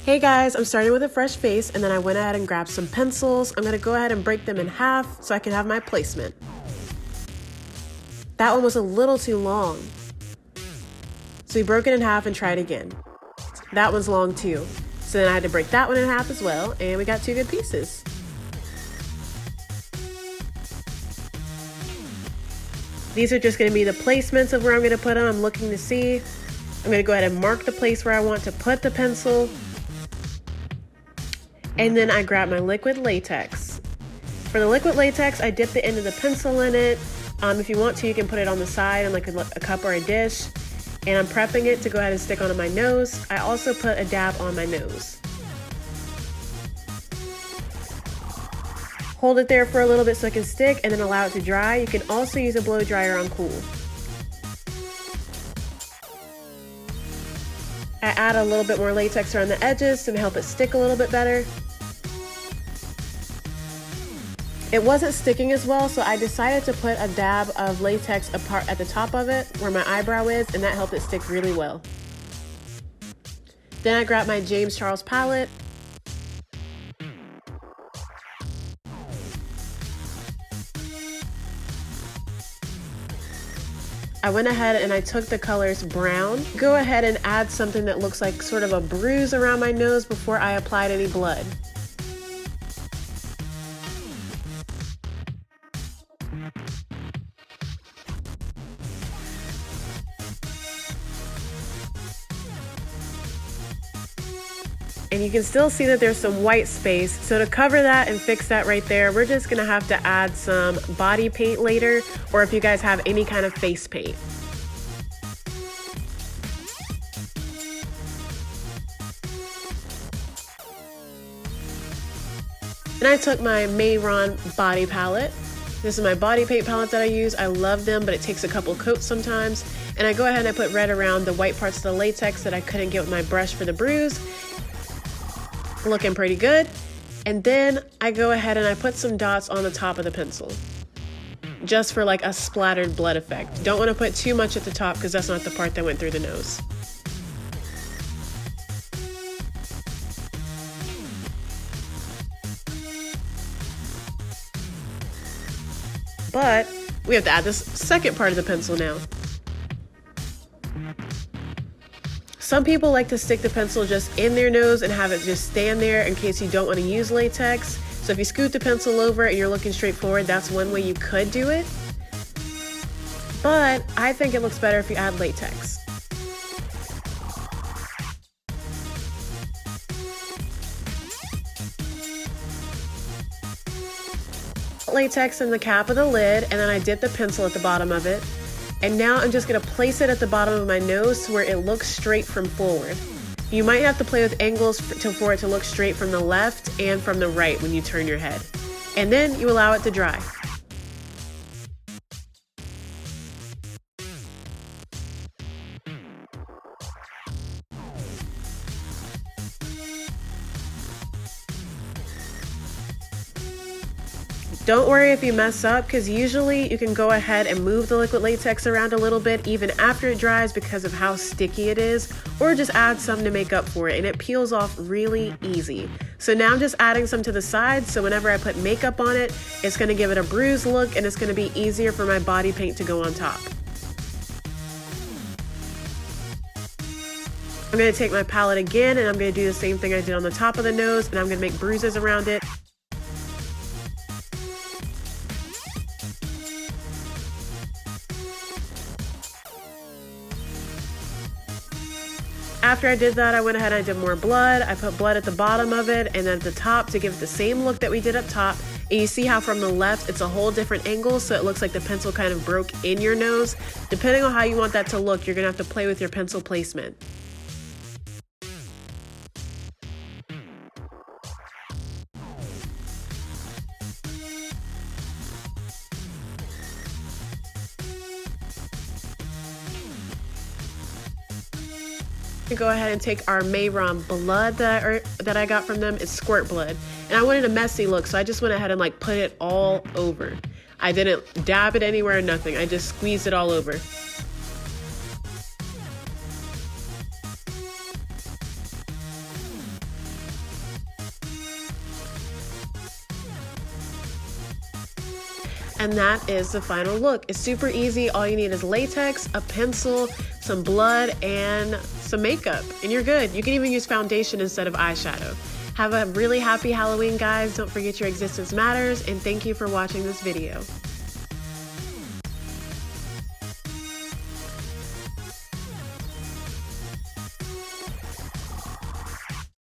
Hey guys, I'm starting with a fresh face and then I went ahead and grabbed some pencils. I'm going to go ahead and break them in half so I can have my placement. That one was a little too long. So we broke it in half and tried again. That one's long too. So then I had to break that one in half as well, and we got two good pieces. These are just going to be the placements of where I'm going to put them. I'm looking to see. I'm going to go ahead and mark the place where I want to put the pencil. And then I grab my liquid latex. For the liquid latex, I dip the end of the pencil in it. If you want to, you can put it on the side in like a cup or a dish. And I'm prepping it to go ahead and stick onto my nose. I also put a dab on my nose. Hold it there for a little bit so it can stick and then allow it to dry. You can also use a blow dryer on cool. I add a little bit more latex around the edges to help it stick a little bit better. It wasn't sticking as well, so I decided to put a dab of latex apart at the top of it where my eyebrow is, and that helped it stick really well. Then I grabbed my James Charles palette. I went ahead and I took the colors brown. Go ahead and add something that looks like sort of a bruise around my nose before I applied any blood. And you can still see that there's some white space. So to cover that and fix that right there, we're just gonna have to add some body paint later, or if you guys have any kind of face paint. And I took my Mehron body palette. This is my body paint palette that I use. I love them, but it takes a couple coats sometimes. And I go ahead and I put red around the white parts of the latex that I couldn't get with my brush for the bruise. Looking pretty good. And then I go ahead and I put some dots on the top of the pencil, just for like a splattered blood effect. Don't want to put too much at the top because that's not the part that went through the nose. But we have to add this second part of the pencil now. Some people like to stick the pencil just in their nose and have it just stand there in case you don't want to use latex. So if you scoot the pencil over and you're looking straight forward, that's one way you could do it. But I think it looks better if you add latex. Latex in the cap of the lid, and then I dip the pencil at the bottom of it. And now I'm just gonna place it at the bottom of my nose to where it looks straight from forward. You might have to play with angles for it to look straight from the left and from the right when you turn your head. And then you allow it to dry. Don't worry if you mess up, because usually you can go ahead and move the liquid latex around a little bit even after it dries because of how sticky it is, or just add some to make up for it, and it peels off really easy. So now I'm just adding some to the sides, so whenever I put makeup on it, it's going to give it a bruised look and it's going to be easier for my body paint to go on top. I'm going to take my palette again and I'm going to do the same thing I did on the top of the nose, and I'm going to make bruises around it. After I did that, I went ahead and I did more blood. I put blood at the bottom of it and then at the top to give it the same look that we did up top. And you see how from the left, it's a whole different angle, so it looks like the pencil kind of broke in your nose. Depending on how you want that to look, you're gonna have to play with your pencil placement. Go ahead and take our Mehron blood that I got from them. It's squirt blood, and I wanted a messy look, so I just went ahead and like put it all over. I didn't dab it anywhere or nothing. I just squeezed it all over. And that is the final look. It's super easy. All you need is latex, a pencil, some blood, and some makeup, and you're good. You can even use foundation instead of eyeshadow. Have a really happy Halloween, guys. Don't forget your existence matters, and thank you for watching this video.